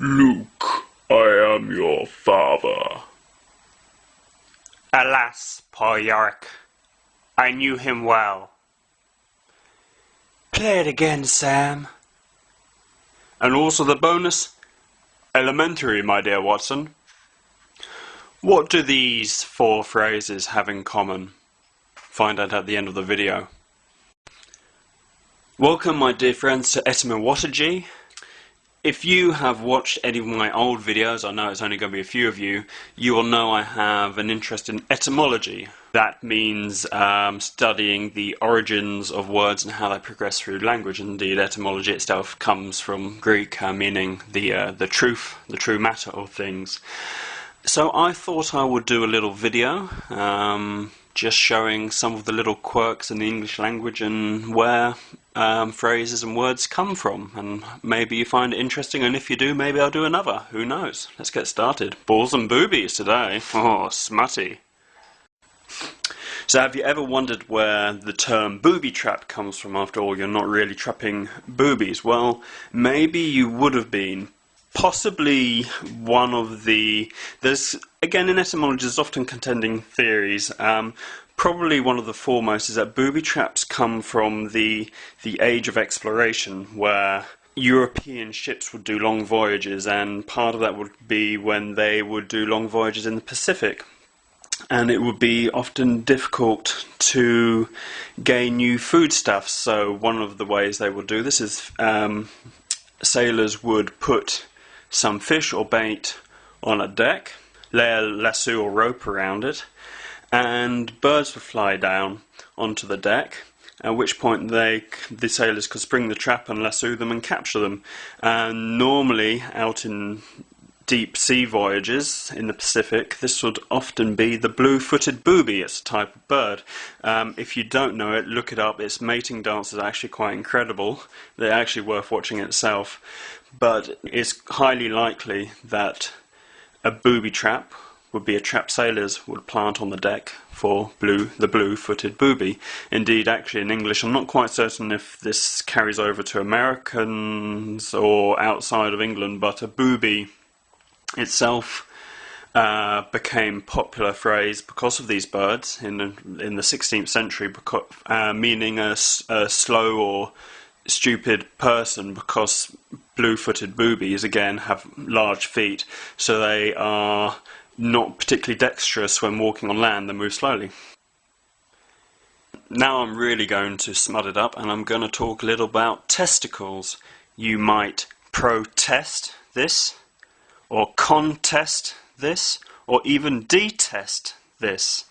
Luke, I am your father. Alas, poor Yorick, I knew him well. Play it again, Sam. And also the bonus, elementary, my dear Watson. What do these four phrases have in common? Find out at the end of the video. Welcome, my dear friends, to Etymology. If you have watched any of my old videos, I know it's only going to be a few of you, you will know I have an interest in etymology. That means studying the origins of words and how they progress through language. Indeed, etymology itself comes from Greek, meaning the true matter of things. So I thought I would do a little video just showing some of the little quirks in the English language and where phrases and words come from, and maybe you find it interesting, and if you do, maybe I'll do another. Who knows? Let's get started. Balls and boobies today. Oh, smutty. So have you ever wondered where the term booby trap comes from? After all, you're not really trapping boobies. Well, maybe you would have been. Possibly one of the... There's, again, in etymology, there's often contending theories. Probably one of the foremost is that booby traps come from the age of exploration, where European ships would do long voyages, and part of that would be when they would do long voyages in the Pacific. And it would be often difficult to gain new foodstuffs, so one of the ways they would do this is sailors would put some fish or bait on a deck, lay a lasso or rope around it, and birds would fly down onto the deck, at which point the sailors could spring the trap and lasso them and capture them. And normally, out in deep sea voyages in the Pacific, this would often be the blue-footed booby. It's a type of bird. If you don't know it, look it up. Its mating dance is actually quite incredible. They're actually worth watching itself. But it's highly likely that a booby trap would be a trap sailors would plant on the deck for the blue-footed booby. Indeed, actually in English, I'm not quite certain if this carries over to Americans or outside of England, but a booby itself became a popular phrase because of these birds in the 16th century, meaning a slow or stupid person, because blue-footed boobies again have large feet, so they are not particularly dexterous when walking on land. They move slowly. Now I'm really going to smut it up, and I'm going to talk a little about testicles. You might protest this, or contest this, or even detest this.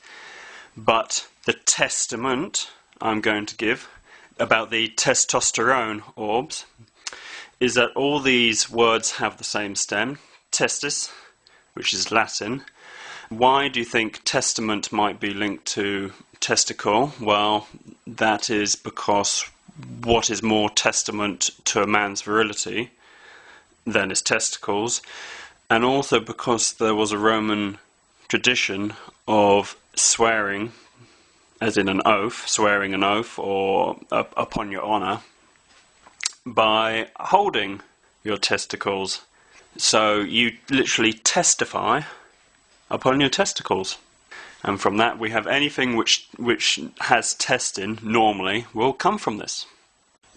But the testament I'm going to give about the testosterone orbs is that all these words have the same stem, testis, which is Latin. Why do you think testament might be linked to testicle? Well, that is because what is more testament to a man's virility than his testicles, and also because there was a Roman tradition of swearing, as in an oath, swearing an oath or upon your honour, by holding your testicles. So you literally testify upon your testicles. And from that we have anything which has test in, normally, will come from this.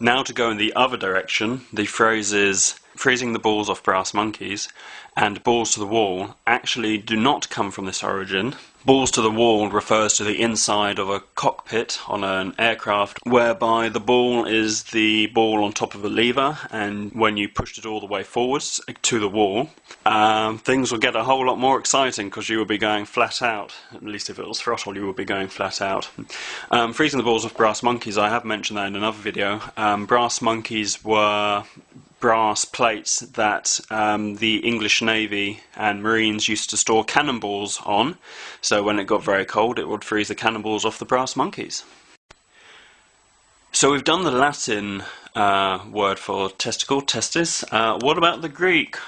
Now to go in the other direction, the phrases freezing the balls off brass monkeys and balls to the wall actually do not come from this origin. Balls to the wall refers to the inside of a cockpit on an aircraft, whereby the ball is the ball on top of a lever, and when you pushed it all the way forwards to the wall, things will get a whole lot more exciting because you will be going flat out. At least if it was throttle, you would be going flat out. Freezing the balls off brass monkeys, I have mentioned that in another video. Brass monkeys were brass plates that the English Navy and Marines used to store cannonballs on, so when it got very cold it would freeze the cannonballs off the brass monkeys. So we've done the Latin word for testicle, testis. What about the Greek?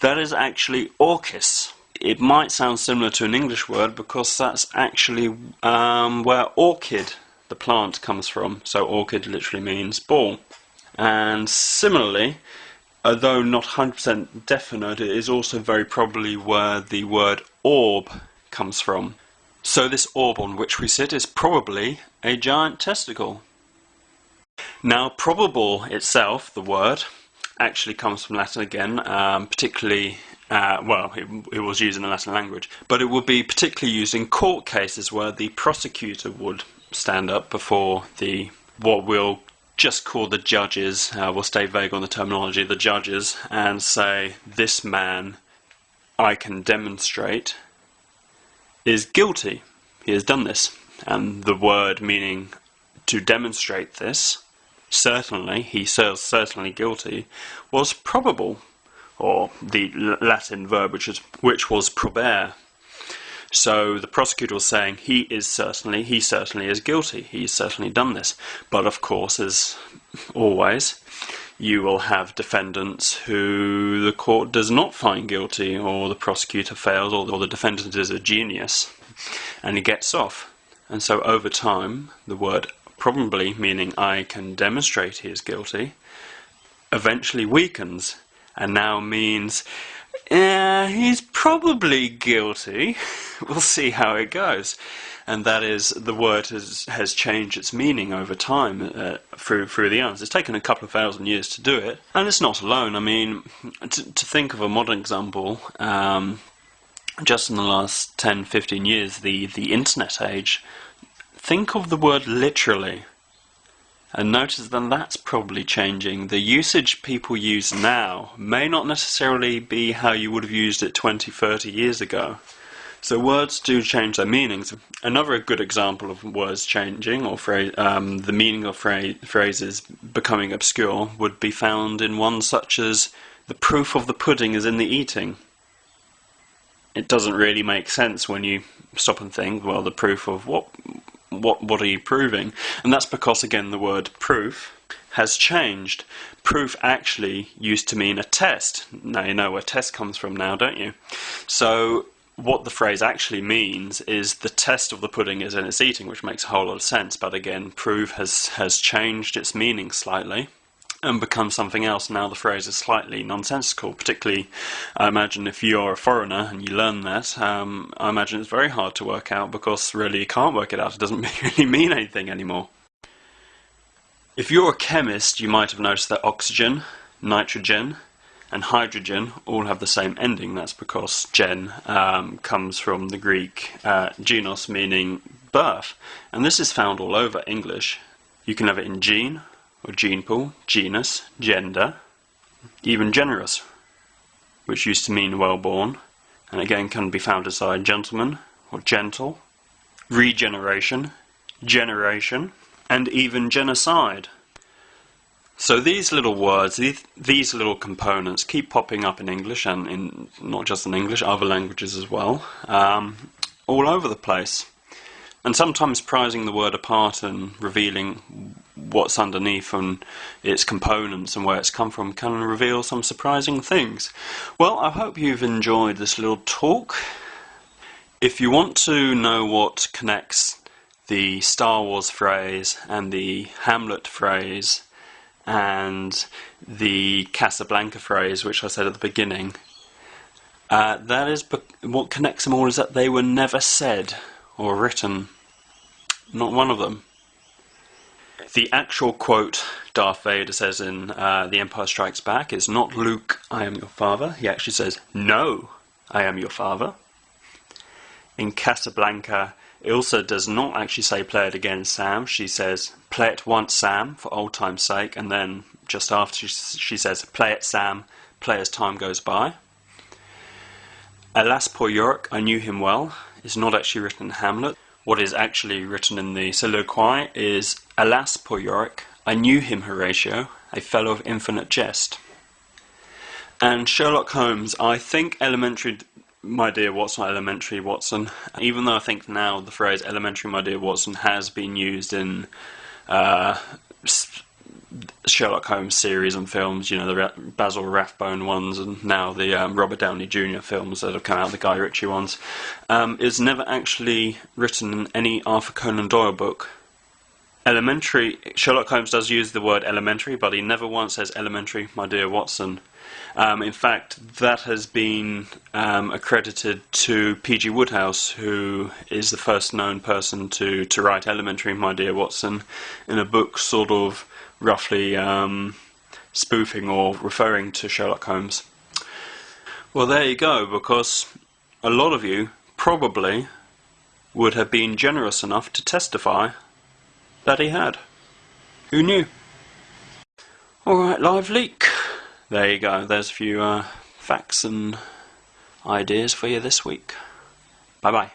That is actually orchis. It might sound similar to an English word because that's actually where orchid, the plant, comes from. So orchid literally means ball. And similarly, Although not 100% definite, it is also very probably where the word orb comes from. So this orb on which we sit is probably a giant testicle. Now, probable itself, the word, actually comes from Latin again, particularly, it was used in the Latin language, but it would be particularly used in court cases where the prosecutor would stand up before what we'll just call the judges, we'll stay vague on the terminology, the judges, and say, this man, I can demonstrate, is guilty. He has done this. And the word meaning to demonstrate this, certainly, he says certainly guilty, was probable, or the Latin verb which was probare. So the prosecutor was saying he certainly is guilty, he's certainly done this. But of course, as always, you will have defendants who the court does not find guilty, or the prosecutor fails, or the defendant is a genius, and he gets off. And so over time, the word probably, meaning I can demonstrate he is guilty, eventually weakens, and now means he's probably guilty. We'll see how it goes. And that is, the word has changed its meaning over time through the years. It's taken a couple of thousand years to do it, and it's not alone. I mean, to think of a modern example, just in the last 10-15 years, the internet age, think of the word literally. And notice that that's probably changing. The usage people use now may not necessarily be how you would have used it 20-30 years ago. So words do change their meanings. Another good example of words changing, or the meaning of phrases becoming obscure, would be found in one such as, the proof of the pudding is in the eating. It doesn't really make sense when you stop and think, well, the proof of what are you proving? And that's because, again, the word proof has changed. Proof actually used to mean a test. Now you know where test comes from now, don't you? So what the phrase actually means is the test of the pudding is in its eating, which makes a whole lot of sense. But again, proof has changed its meaning slightly and become something else. Now the phrase is slightly nonsensical, particularly, I imagine, if you're a foreigner and you learn that, I imagine it's very hard to work out, because really you can't work it out. It doesn't really mean anything anymore. If you're a chemist, you might have noticed that oxygen, nitrogen, and hydrogen all have the same ending. That's because gen comes from the Greek genos, meaning birth. And this is found all over English. You can have it in gene, or gene pool, genus, gender, even generous, which used to mean well-born, and again can be found aside gentleman, or gentle, regeneration, generation, and even genocide. So these little words, these little components keep popping up in English, and in not just in English, other languages as well, all over the place. And sometimes prizing the word apart and revealing what's underneath and its components and where it's come from can reveal some surprising things. Well, I hope you've enjoyed this little talk. If you want to know what connects the Star Wars phrase and the Hamlet phrase and the Casablanca phrase, which I said at the beginning, that is what connects them all is that they were never said or written. Not one of them. The actual quote Darth Vader says in The Empire Strikes Back is not Luke, I am your father. He actually says, no, I am your father. In Casablanca, Ilsa does not actually say play it again, Sam. She says, play it once, Sam, for old time's sake. And then just after she says, play it, Sam, play as time goes by. Alas, poor Yorick, I knew him well, is not actually written in Hamlet. What is actually written in the soliloquy is, alas, poor Yorick, I knew him, Horatio, a fellow of infinite jest. And Sherlock Holmes, I think elementary, my dear Watson, elementary Watson, even though I think now the phrase elementary, my dear Watson has been used in Sherlock Holmes series and films, you know, the Basil Rathbone ones, and now the Robert Downey Jr. films that have come out, the Guy Ritchie ones, is never actually written in any Arthur Conan Doyle book, Elementary. Sherlock Holmes does use the word elementary, but he never once says elementary, my dear Watson. In fact, that has been accredited to P.G. Wodehouse, who is the first known person to write elementary, my dear Watson, in a book sort of roughly spoofing or referring to Sherlock Holmes. Well, there you go, because a lot of you probably would have been generous enough to testify that he had. Who knew? Alright, live leak. There you go, there's a few facts and ideas for you this week. Bye bye.